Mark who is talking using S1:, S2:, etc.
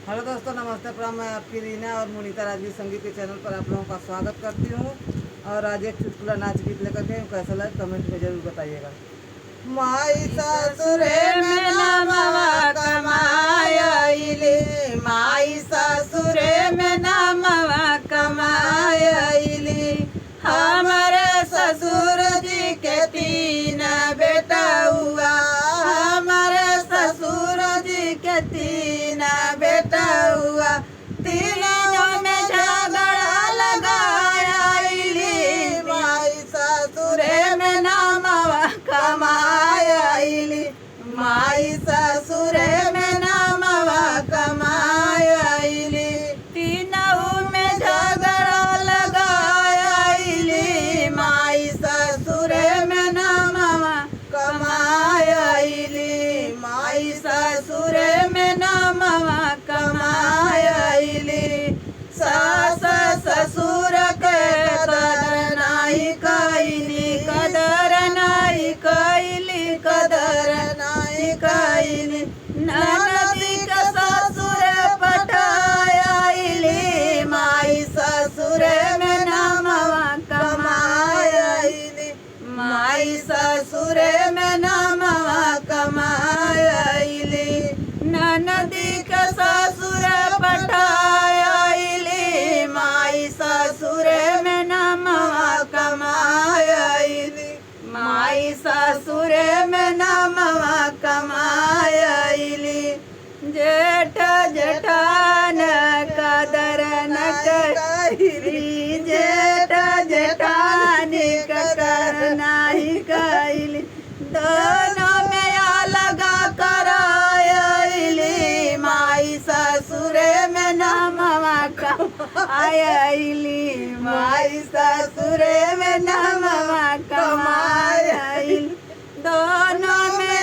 S1: Hello दोस्तों, नमस्ते प्रणाम। मैं आपकी रीना और मुनीता राजगीर संगीत के चैनल पर आप लोगों का स्वागत करती हूँ। और आज एक चुटकुला नाच गीत लेकर के कैसा लगे कमेंट में जरूर बताइएगा। माई ससुरे में नामवा कमायली, माई ससुरे में नामवा कमायली। हमारे ससुर जी के तीन बेटा हुआ, हमारे ससुर जी के तीन बेटा हुआ। तीनों में झगड़ा लगायली, माई ससुरे में नामवा कमायली, माई ससुरे में नामवा कमायली। तीनों में झगड़ा लगायली, माई ससुरे में नामवा कमायली, माई ससुरे में नामवा कमायली। सास ससुर के कदर नाही कैली, कदर नाही कैली, कदर नाही कैली। ननदी के ससुर पटायली, माई ससुरे में नामवा कमायली, माई ससुरे में नामवा कमायली। ननदी के ससुर पटायली, माई ससुरे में नामवा कमायली, माई ससुरे में नामवा कमायली। जेठ जेठान कदर न कैली, जेठ जेठानी कदर नाही कैली। दोनों में अलग करायली, माई ससुरे में नामवा कमायली, माई ससुरे में नामवा कमायली। दोनों में